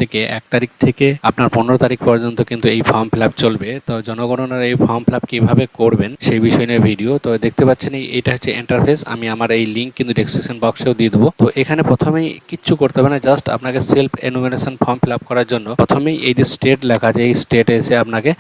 থেকে 1 তারিখ থেকে আপনার 15 তারিখ পর্যন্ত কিন্তু এই ফর্ম ফিল আপ চলবে। তো জনগণনার এই ফর্ম ফিল আপ কীভাবে করবেন সেই বিষয় নিয়ে ভিডিও। তো দেখতে পাচ্ছেন এটা হচ্ছে ইন্টারফেস। আমি আমার এই লিঙ্ক কিন্তু ডেসক্রিপশন বক্সেও দিয়ে দেবো। তো এখানে প্রথমেই কিচ্ছু করতে হবে না, জাস্ট আপনাকে self enumeration form fill up করার জন্য প্রথমেই এই যে স্টেট লেখা আছে, এই স্টেটে এসে আপনাকে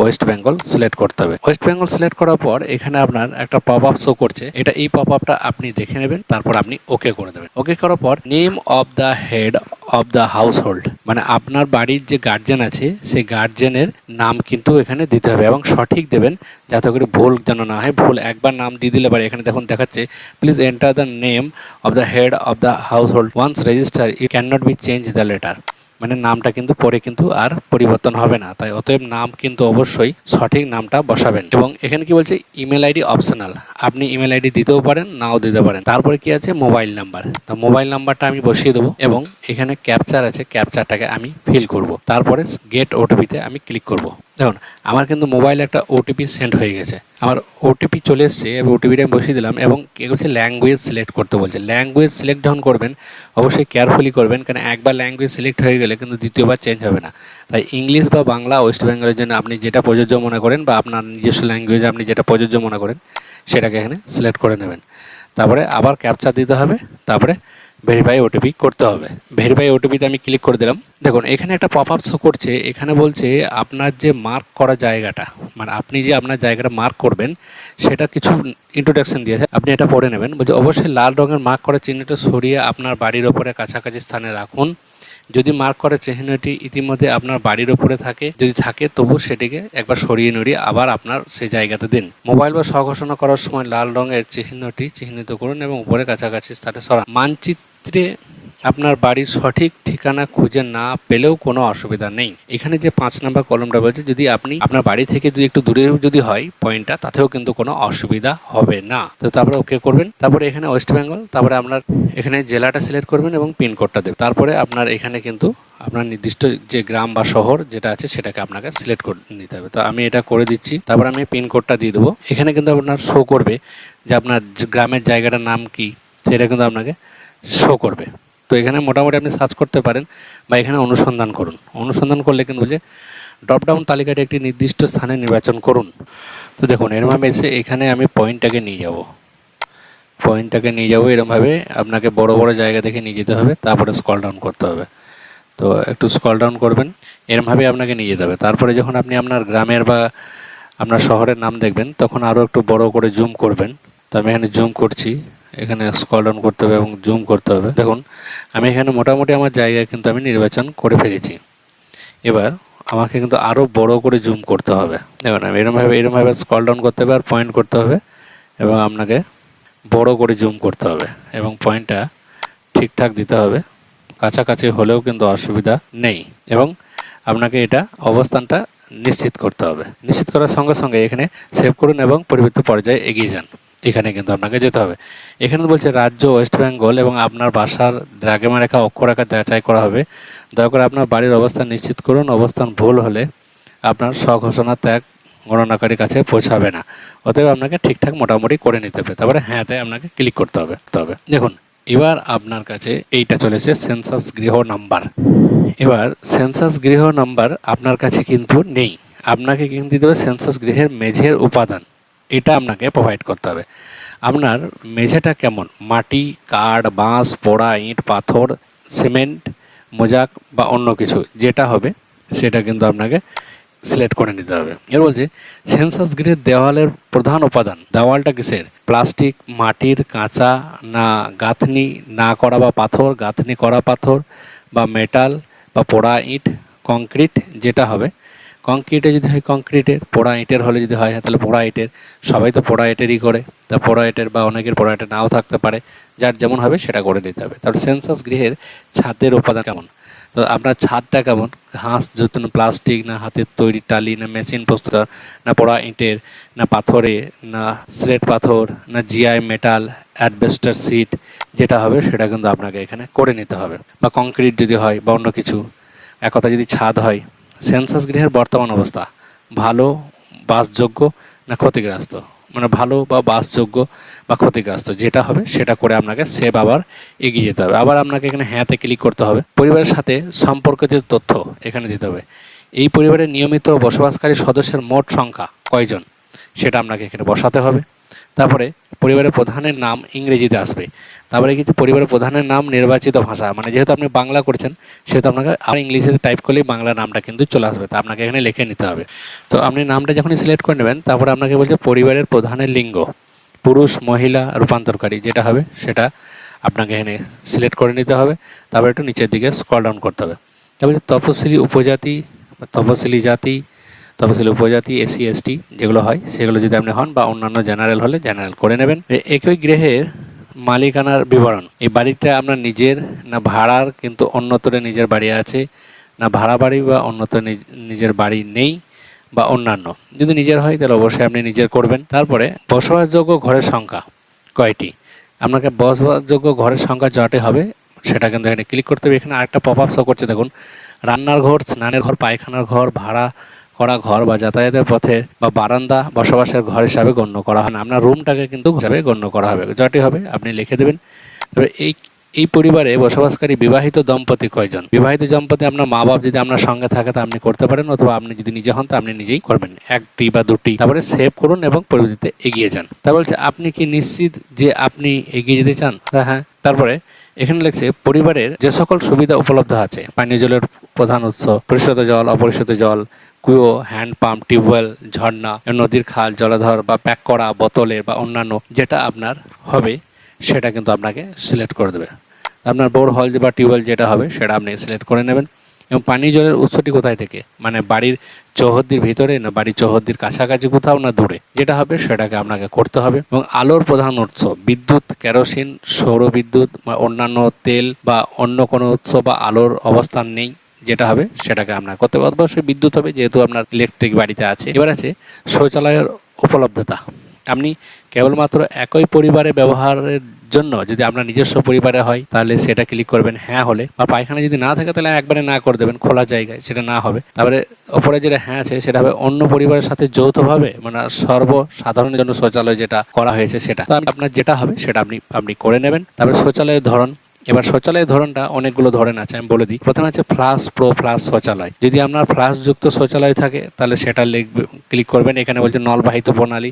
ওয়েস্ট বেঙ্গল সিলেক্ট করতে হবে। ওয়েস্ট বেঙ্গল সিলেক্ট করার পর এখানে আপনার একটা পপ আপ শো করছে, এই পপ আপটা আপনি দেখে নেবেন, তারপর আপনি ওকে করে দেবেন। ওকে করার পর name of the head of the house hold, মানে আপনার বাড়ির যে গার্জেন আছে সেই গার্জেনের নাম কিন্তু এখানে দিতে হবে এবং সঠিক দেবেন, যাতে করে ভুল যেন না হয়। ভুল একবার নাম দিয়ে দিলে পারে, এখানে দেখুন দেখাচ্ছে please enter the name of the head of the household once register it can not be change the letter, মানে নামটা কিন্তু পরে কিন্তু আর পরিবর্তন হবে না। তাই অতএব নাম কিন্তু অবশ্যই সঠিক নামটা বসাবেন। এবং এখানে কি বলছে, ইমেল আইডি অপশনাল, আপনি ইমেল আইডি দিতেও পারেন নাও দিতে পারেন। তারপরে কি আছে, মোবাইল নাম্বার। তো মোবাইল নাম্বারটা আমি বসিয়ে দেবো এবং এখানে ক্যাপচার আছে, ক্যাপচারটাকে আমি ফিল করব। তারপরে গেট ওটিপিতে আমি ক্লিক করব। দেখুন আমার কিন্তু মোবাইলে একটা ওটিপি সেন্ড হয়ে গেছে, আমার ওটিপি চলে এসছে এবং ওটিপিটা আমি বসিয়ে দিলাম। এবং কি বলছে, ল্যাঙ্গুয়েজ সিলেক্ট করতে বলছে। ল্যাঙ্গুয়েজ সিলেক্ট যখন করবেন অবশ্যই কেয়ারফুলি করবেন, কারণ একবার ল্যাঙ্গুয়েজ সিলেক্ট হয়ে গেলে কিন্তু দ্বিতীয়বার চেঞ্জ হবে না। তাই ইংলিশ বা বাংলা ওয়েস্ট বেঙ্গলের জন্য আপনি যেটা প্রযোজ্য মনে করেন বা আপনার নিজস্ব ল্যাঙ্গুয়েজে আপনি যেটা প্রযোজ্য মনে করেন সেটাকে এখানে সিলেক্ট করে নেবেন। তারপরে আবার ক্যাপচার দিতে হবে, তারপরে ভেরিফাই ওটিপি করতে হবে। ভেরিফাই ওটিপিতে আমি ক্লিক করে দিলাম। দেখুন এখানে একটা পপ আপ শো করছে, এখানে বলছে আপনার যে মার্ক করা জায়গাটা, মানে আপনি যে আপনার জায়গাটা মার্ক করবেন সেটা কিছু ইন্ট্রোডাকশন দিয়েছে, আপনি এটা পড়ে নেবেন। বলছে অবশ্যই লাল রঙের মার্ক করা চিহ্নটা সরিয়ে আপনার বাড়ির ওপরে কাছাকাছি স্থানে রাখুন। যদি মার্ক করা চিহ্নটি ইতিমধ্যে আপনার বাড়ির ওপরে থাকে, যদি থাকে তবু সেটিকে একবার সরিয়ে নড়িয়ে আবার আপনার সেই জায়গাতে দিন। মোবাইল বা স্বঘোষণা করার সময় লাল রঙের চিহ্নটি চিহ্নিত করুন এবং উপরে কাছাকাছি স্থানে সরান। মানচিত্রে আপনার বাড়ির সঠিক ঠিকানা খুঁজে না পেলেও কোনো অসুবিধা নেই। এখানে যে 5 নম্বর কলমটা বলছে, যদি আপনি আপনার বাড়ি থেকে যদি একটু দূরে যদি হয় পয়েন্টটা, তাতেও কিন্তু কোনো অসুবিধা হবে না। তো তারপরে ওকে করবেন। তারপরে এখানে ওয়েস্ট বেঙ্গল, তারপরে আপনার এখানে জেলাটা সিলেক্ট করবেন এবং পিনকোডটা দেবেন। তারপরে আপনার এখানে কিন্তু আপনার নির্দিষ্ট যে গ্রাম বা শহর যেটা আছে সেটাকে আপনাকে সিলেক্ট করে নিতে হবে। তো আমি এটা করে দিচ্ছি, তারপর আমি পিনকোডটা দিয়ে দেবো। এখানে কিন্তু আপনার শো করবে যে আপনার গ্রামের জায়গাটার নাম কি, সেটা কিন্তু আপনাকে শো করবে। তো এখানে মোটামুটি আপনি সার্চ করতে পারেন বা এখানে অনুসন্ধান করুন। অনুসন্ধান করলে কিন্তু বলছে ড্রপডাউন তালিকাটি একটি নির্দিষ্ট স্থানে নির্বাচন করুন। তো দেখুন এরমভাবে এসে এখানে আমি পয়েন্টটাকে নিয়ে যাব, এরমভাবে আপনাকে বড় বড় জায়গা দেখে নিয়ে যেতে হবে, তারপরে স্ক্রল ডাউন করতে হবে। তো একটু স্ক্রল ডাউন করবেন, এরমভাবে আপনাকে নিয়ে যেতে হবে। তারপরে যখন আপনি আপনার গ্রামের বা আপনার শহরের নাম দেখবেন তখন আরও একটু বড় করে জুম করবেন। তো আমি এখানে জুম করছি, এখানে স্ক্রল ডাউন করতে হবে এবং জুম করতে হবে। দেখুন আমি এখানে মোটামুটি আমার জায়গায় কিন্তু আমি নির্বাচন করে ফেলেছি। এবার আমাকে কিন্তু আরও বড় করে জুম করতে হবে। দেখুন আমি এরমভাবে স্ক্রল ডাউন করতে হবে আর পয়েন্ট করতে হবে এবং আপনাকে বড় করে জুম করতে হবে এবং পয়েন্টটা ঠিকঠাক দিতে হবে। কাছাকাছি হলেও কিন্তু অসুবিধা নেই এবং আপনাকে এটা অবস্থানটা নিশ্চিত করতে হবে। নিশ্চিত করার সঙ্গে সঙ্গে এখানে সেভ করুন এবং পরবর্তী পর্যায়ে এগিয়ে যান। এখানে কিন্তু আপনাকে যেতে হবে। এখানে বলছে রাজ্য ওয়েস্ট বেঙ্গল এবং আপনার বাসার দ্রাঘিমারেখা অক্ষরেখা যাচাই করা হবে। দয়া করে আপনার বাড়ির অবস্থান নিশ্চিত করুন। অবস্থান ভুল হলে আপনার স্বঘোষণা ত্যাগ গণনাকারীর কাছে পৌঁছাবে না। অতএব আপনাকে ঠিকঠাক মোটামুটি করে নিতে হবে। তারপরে হ্যাঁতে আপনাকে ক্লিক করতে হবে। দেখুন এবার আপনার কাছে এইটা চলেছে সেন্সাস গৃহ নাম্বার। এবার সেন্সাস গৃহ নাম্বার আপনার কাছে কিন্তু নেই, আপনাকে কিন্তু দিতে হবে সেন্সাস গৃহের মেঝের উপাদান, এটা আপনাকে প্রোভাইড করতে হবে। আপনার মেঝেটা কেমন, মাটি, কাঠ, বাঁশ, পোড়া, ইট, পাথর, সিমেন্ট, মোজাক বা অন্য কিছু যেটা হবে সেটা কিন্তু আপনাকে সিলেক্ট করে নিতে হবে। এর বলছে সেন্সাস গৃহের দেওয়ালের প্রধান উপাদান, দেওয়ালটা কিসের, প্লাস্টিক, মাটির, কাঁচা না গাঁথনি না করা বা পাথর, গাঁথনি করা পাথর বা মেটাল বা পোড়া ইট, কংক্রিট যেটা হবে, কংক্রিটে যদি হয় কংক্রিটের, পোড়া ইটের হলে যদি হয় তাহলে পোড়া ইটের, সবাই তো পোড়া ইটেরই করে, তা পোড়া ইটের বা অনেকের পোড়া ইটের নাও থাকতে পারে, যার যেমন হবে সেটা করে নিতে হবে। তারপর সেন্সাস গৃহের ছাদের উপাদান কেমন, তো আপনার ছাদটা কেমন, ঘাস যত প্লাস্টিক না হাতের তৈরি টালি না মেশিন প্রস্তুত না পোড়া ইটের না পাথরে না স্লেট পাথর না জিআই মেটাল অ্যাডবেস্টার সিট যেটা হবে সেটা কিন্তু আপনাকে এখানে করে নিতে হবে। বা কংক্রিট যদি হয় বা অন্য কিছু, এক কথা যদি ছাদ হয়। সেন্সাস গৃহের বর্তমান অবস্থা, ভালো, বাসযোগ্য না ক্ষতিগ্রস্ত, মানে ভালো বা বাসযোগ্য বা ক্ষতিগ্রস্ত যেটা হবে সেটা করে আপনাকে সেভ আবার এগিয়ে যেতে হবে। আবার আপনাকে এখানে হ্যাঁতে ক্লিক করতে হবে। পরিবারের সাথে সম্পর্কিত তথ্য এখানে দিতে হবে। এই পরিবারের নিয়মিত বসবাসকারী সদস্যের মোট সংখ্যা কয়জন সেটা আপনাকে এখানে বসাতে হবে। তারপরে পরিবারের প্রধানের নাম ইংরেজিতে আসবে। তারপরে কিন্তু পরিবারের প্রধানের নাম নির্বাচিত ভাষা, মানে যেহেতু আপনি বাংলা করেছেন সেহেতু আপনাকে আর ইংলিশে টাইপ করলেই বাংলা নামটা কিন্তু চলে আসবে, তা আপনাকে এখানে লিখে নিতে হবে। তো আপনি নামটা যখনই সিলেক্ট করে নেবেন তারপরে আপনাকে বলছে পরিবারের প্রধানের লিঙ্গ পুরুষ মহিলা রূপান্তরকারী যেটা হবে সেটা আপনাকে এখানে সিলেক্ট করে নিতে হবে। তারপর একটু নিচের দিকে স্ক্রল ডাউন করতে হবে। তারপরে তপশিলি উপজাতি, তপশিলি জাতি, তপশিলি উপজাতি, এসসি এসটি যেগুলো হয় সেগুলো যদি আপনি হন বা অন্যান্য জেনারেল হলে জেনারেল করে নেবেন। একই গৃহের মালিকানার বিবরণ, এই বাড়িটা আপনার নিজের না ভাড়ার, কিন্তু অন্যত্রে নিজের বাড়ি আছে, না ভাড়া বাড়ি বা অন্যত্র নিজের বাড়ি নেই বা অন্যান্য। যদি নিজের হয় তাহলে অবশ্যই আপনি নিজের করবেন। তারপরে বসবাসযোগ্য ঘরের সংখ্যা কয়টি, আপনাকে বসবাসযোগ্য ঘরের সংখ্যা যতটি হবে সেটা কিন্তু এখানে ক্লিক করতে হবে। এখানে আরেকটা পপ আপ শো করছে দেখুন, রান্নার ঘর, স্নানের ঘর, পায়খানার ঘর, ভাড়া করা ঘর বা যাতায়াতের পথে বা বারান্দা বসবাসের ঘর হিসাবে গণ্য করা হয় না, আপনার রুমটাকে কিন্তু হিসাবে গণ্য করা হবে। যতটি হবে আপনি লিখে দেবেন। তবে এই পরিবারে বসবাসকারী বিবাহিত দম্পতি কয়জন, বিবাহিত দম্পতি আপনার মা বাপ যদি আপনার সঙ্গে থাকে তা আপনি করতে পারেন, অথবা আপনি যদি নিজে হন তা আপনি নিজেই করবেন, একটি বা দুটি। তারপরে সেভ করুন এবং পরবর্তীতে এগিয়ে যান। তা বলছে আপনি কি নিশ্চিত যে আপনি এগিয়ে যেতে চান? হ্যাঁ। তারপরে এখানে লিখছে পরিবারের যে সকল সুবিধা উপলব্ধ আছে, পানীয় জলের প্রধান উৎস, পরিশোধিত জল, অপরিশোধিত জল, কুয়ো, হ্যান্ড পাম্প, টিউবওয়েল, ঝর্ণা, নদীর খাল, জলাধার বা প্যাক করা বোতলের বা অন্যান্য যেটা আপনার হবে সেটা কিন্তু আপনাকে সিলেক্ট করে দেবে। আপনার বোর হল বা টিউবওয়েল যেটা হবে সেটা আপনি সিলেক্ট করে নেবেন। এবং পানীয় জলের উৎসটি কোথায় থেকে, মানে বাড়ির চৌহদ্দির ভিতরে না বাড়ির চৌহদ্দির কাছাকাছি কোথাও না দূরে, যেটা হবে সেটাকে আপনাকে করতে হবে। এবং আলোর প্রধান উৎস বিদ্যুৎ, কেরোসিন, সৌর বিদ্যুৎ বা অন্যান্য তেল বা অন্য কোনো উৎস বা আলোর অবস্থান নেই, যেটা হবে সেটাকে আপনার করতে হবে। অবশ্যই বিদ্যুৎ হবে যেহেতু আপনার ইলেকট্রিক বাড়িতে আছে। এবার আছে শৌচালয়ের উপলব্ধতা, আপনি কেবলমাত্র একই পরিবারে ব্যবহারের জন্য যদি আপনার নিজস্ব পরিবারে হয় তাহলে সেটা ক্লিক করবেন হ্যাঁ হলে, বা পায়খানা যদি না থাকে তাহলে একবারে না করে দেবেন, খোলা জায়গায় সেটা না হবে। তারপরে ওপরে যেটা হ্যাঁ আছে সেটা হবে অন্য পরিবারের সাথে যৌথভাবে, মানে সর্বসাধারণের জন্য শৌচালয় যেটা করা হয়েছে সেটা। তো আপনার যেটা হবে সেটা আপনি করে নেবেন। তারপরে শৌচালয়ের ধরন, এবার শৌচালয়ের ধরনটা অনেকগুলো ধরন আছে, আমি বলে দিই। প্রথমে আছে ফ্লাশ, প্রো ফ্লাশ শৌচালয়। যদি আপনার ফ্লাশ যুক্ত শৌচালয় থাকে তাহলে সেটা ক্লিক করবেন। এখানে বলছে নলবাহিত প্রণালী,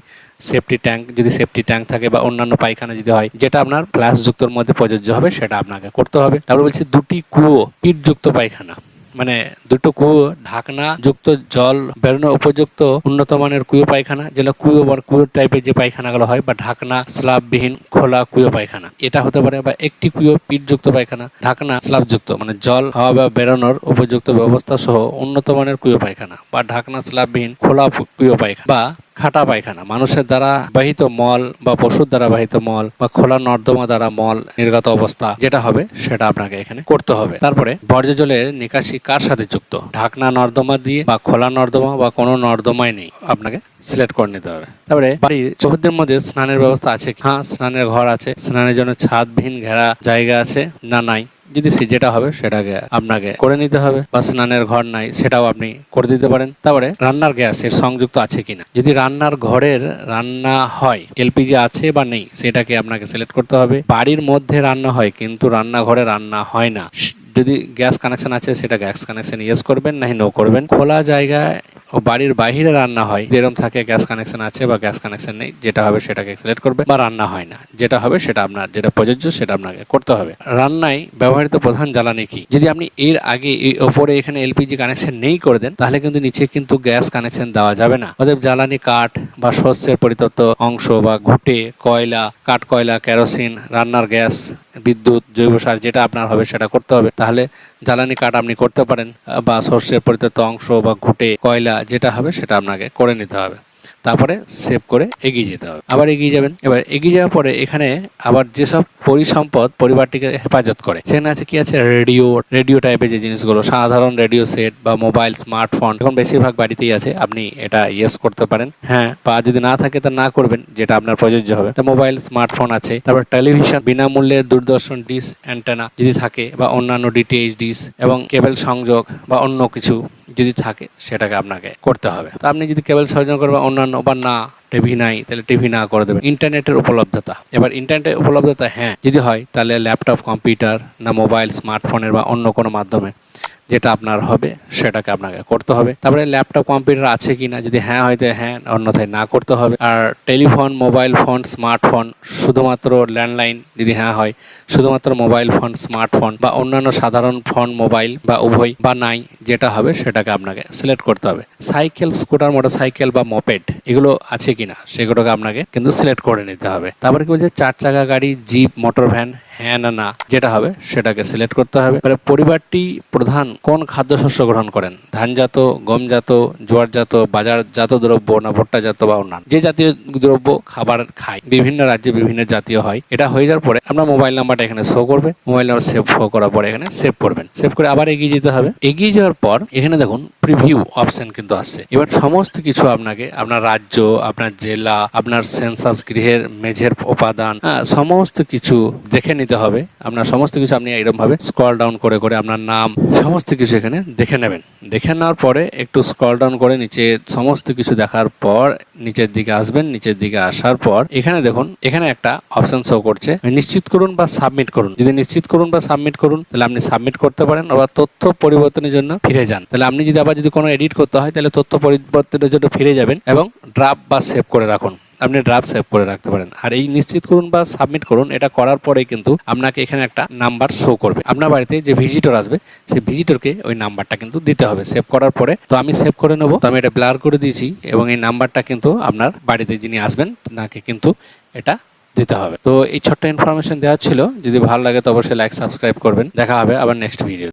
সেফটি ট্যাঙ্ক, যদি সেফটি ট্যাঙ্ক থাকে বা অন্যান্য পায়খানা যদি হয় যেটা আপনার ফ্লাশ যুক্তর মধ্যে প্রযোজ্য হবে সেটা আপনাকে করতে হবে। তারপর বলছে দুটি কুয়ো, পিঠযুক্ত পায়খানা, মানে দুটো কুয়ো ঢাকনা যুক্ত জল বেরোনো উপযুক্ত উন্নত মানের কুয়ো পায়খানা, যেটা কুয়ো বা কুয়ো টাইপের যে পায়খানাগুলো হয়, বা ঢাকনা স্ল্যাববিহীন খোলা কুয়ো পায়খানা এটা হতে পারে, বা একটি কুয়ো পিঠযুক্ত পায়খানা, ঢাকনা স্ল্যাবযুক্ত মানে জল হাওয়া বা বেরোনোর উপযুক্ত ব্যবস্থা সহ উন্নত মানের কুয়ো পায়খানা, বা ঢাকনা স্ল্যাববিহীন খোলা কুয়ো পায়খানা, বা খাটা পায়খানা, মানুষের দ্বারা বাহিত মল বা পশুর দ্বারা বাহিত মল বা খোলা নর্দমা দ্বারা মল নির্গত অবস্থা যেটা হবে সেটা আপনাকে এখানে করতে হবে। তারপরে বর্জ্য জলের নিকাশি কার সাথে যুক্ত, ঢাকনা নর্দমা দিয়ে বা খোলা নর্দমা বা কোনো নর্দমায় নেই, আপনাকে সিলেক্ট করে নিতে হবে। তারপরে বাড়ির চৌহদ্দির মধ্যে স্নানের ব্যবস্থা আছে, হ্যাঁ স্নানের ঘর আছে, স্নানের জন্য ছাদবিহীন ঘেরা জায়গা আছে না নাই, যদি যেটা হবে সেটাকে আপনাকে করে নিতে হবে, বা স্নানের ঘর নাই সেটাও আপনি করে দিতে পারেন। তারপরে রান্নার গ্যাসের সংযুক্ত আছে কিনা, যদি রান্নার ঘরের রান্না হয় এলপিজি আছে বা নেই সেটাকে আপনাকে সিলেক্ট করতে হবে। বাড়ির মধ্যে রান্না হয় কিন্তু রান্নাঘরে রান্না হয় না, যদি গ্যাস কানেকশন আছে সেটা গ্যাস কানেকশন ইয়েস করবেন, নাহি নো করবেন। খোলা জায়গায় ও বাড়ির বাইরে রান্না হয় যেরকম থাকে গ্যাস কানেকশন আছে বা গ্যাস কানেকশন নেই যেটা হবে সেটাকে সিলেক্ট করবে, বা রান্না হয় না যেটা হবে সেটা আপনার যেটা প্রযোজ্য সেটা আপনাকে করতে হবে। রান্নায় ব্যবহৃত প্রধান জ্বালানি কি, যদি আপনি এর আগে ওপরে এখানে এলপিজি কানেকশন নেই করে দেন তাহলে কিন্তু নিচে কিন্তু গ্যাস কানেকশন দেওয়া যাবে না। অতএব জ্বালানি কাঠ বা শস্যের পরিত্যক্ত অংশ বা ঘুঁটে, কয়লা, কাঠ কয়লা, কেরোসিন, রান্নার গ্যাস, বিদ্যুৎ, জৈব সার যেটা আপনার হবে সেটা করতে হবে। তাহলে জ্বালানি কাঠ আপনি করতে পারেন, বা শস্যের পরিত্যক্ত অংশ বা ঘুঁটে, কয়লা যেটা হবে সেটা আপনাকে করে নিতে হবে। তারপরে সেভ করে এগিয়ে যেতে হবে, আবার এগিয়ে যাবেন। এবার এগিয়ে যাওয়ার পরে এখানে আবার যেসব পরিসম্পদ পরিবারটিকে হেফাজত করে সেখানে আছে কি আছে, রেডিও টাইপের যে জিনিসগুলো, সাধারণ রেডিও সেট বা মোবাইল, স্মার্টফোন এখন বেশিরভাগ বাড়িতেই আছে, আপনি এটা ইয়েস করতে পারেন হ্যাঁ, বা যদি না থাকে তা না করবেন যেটা আপনার প্রযোজ্য হবে। তো মোবাইল, স্মার্টফোন আছে। তারপর টেলিভিশন, বিনামূল্যের দূরদর্শন ডিশ অ্যান্টেনা যদি থাকে, বা অন্যান্য ডিটিএইচ ডিশ এবং কেবল সংযোগ বা অন্য কিছু যদি থাকে সেটাকে আপনাকে করতে হবে। তো আপনি যদি কেবল সংযোজন করবেন অন্যান্য বা না টিভি নাই তাহলে টিভি না করে দেবেন। ইন্টারনেটের উপলব্ধতা, এবার ইন্টারনেটের উপলব্ধতা হ্যাঁ যদি হয় তাহলে ল্যাপটপ, কম্পিউটার না মোবাইল, স্মার্টফোনের বা অন্য কোনো মাধ্যমে যেটা আপনার হবে সেটাকে আপনাকে করতে হবে। তারপরে ল্যাপটপ, কম্পিউটার আছে কিনা, যদি হ্যাঁ হয় তাহলে হ্যাঁ, অন্যথায় না করতে হবে। আর টেলিফোন, মোবাইল ফোন, স্মার্টফোন, শুধুমাত্র ল্যান্ডলাইন যদি হ্যাঁ হয়, শুধুমাত্র মোবাইল ফোন, স্মার্টফোন বা অন্যান্য সাধারণ ফোন, মোবাইল বা উভয় বা নাই, যেটা হবে সেটাকে আপনাকে সিলেক্ট করতে হবে। সাইকেল, স্কুটার, মোটরসাইকেল বা মোপেড এগুলো আছে কিনা সেগুলোকে আপনাকে কিন্তু সিলেক্ট করে নিতে হবে। তারপরে কি বলছে, 4 চাকা গাড়ি, জিপ, মোটর ভ্যান, হ্যাঁ না না যেটা হবে সেটাকে সিলেক্ট করতে হবে। এবারে পরিবারটি প্রধান কোন খাদ্যশস্য গ্রহণ করেন, ধানজাত, গমজাত, জোয়ারজাত, বাজারজাত দ্রব্য না ভুট্টাজাত বা অন্যান্য। যে জাতীয় দ্রব্য খাবার খায়, বিভিন্ন রাজ্যে বিভিন্ন জাতীয় হয়। এটা হয়ে যাওয়ার পরে আপনার মোবাইল নাম্বারটা এখানে শো করবে, মোবাইল নাম্বার সেভ করার পরে এখানে সেভ করবেন। সেভ করে আবার এগিয়ে যেতে হবে। এগিয়ে যাওয়ার পর এখানে দেখুন প্রিভিউ অপশন কিন্তু আসছে। এবার সমস্ত কিছু আপনাকে আপনার রাজ্য, আপনার জেলা, আপনার সেন্সাস গৃহের মেঝের উপাদান, সমস্ত কিছু দেখে নিতে হবে। আপনার সমস্ত কিছু আপনি এরকম ভাবে স্ক্রল ডাউন করে করে আপনার নাম সমস্ত কিছু এখানে দেখে নেবেন। দেখে নেওয়ার পরে একটু স্ক্রল ডাউন করে নিচে সমস্ত কিছু দেখার পর নিচের দিকে আসবেন। নিচের দিকে আসার পর এখানে দেখুন এখানে একটা অপশন শো করছে, নিশ্চিত করুন বা সাবমিট করুন। যদি নিশ্চিত করুন বা সাবমিট করুন তাহলে আপনি সাবমিট করতে পারেন, আবার তথ্য পরিবর্তনের জন্য ফিরে যান। তাহলে আপনি যদি আবার যদি কোনো এডিট করতে হয় তাহলে তথ্য পরিবর্তনের জন্য ফিরে যাবেন এবং ড্রাফট বা সেভ করে রাখুন। আপনি ড্রাফট সেভ করে রাখতে পারেন। আর এই নিশ্চিত করুন বা সাবমিট করুন এটা করার পরে কিন্তু আপনাকে এখানে একটা নাম্বার শো করবে। আপনার বাড়িতে যে ভিজিটর আসবে সেই ভিজিটরকে ওই নাম্বারটা কিন্তু দিতে হবে সেভ করার পরে। তো আমি সেভ করে নেবো, তো আমি এটা ব্লার করে দিয়েছি এবং এই নাম্বারটা কিন্তু আপনার বাড়িতে যিনি আসবেন তাকে কিন্তু এটা দিতে হবে। তো এই ছোট্ট ইনফরমেশন দেওয়া ছিল। যদি ভালো লাগে তো অবশ্যই লাইক, সাবস্ক্রাইব করবেন। দেখা হবে আবার নেক্সট ভিডিও।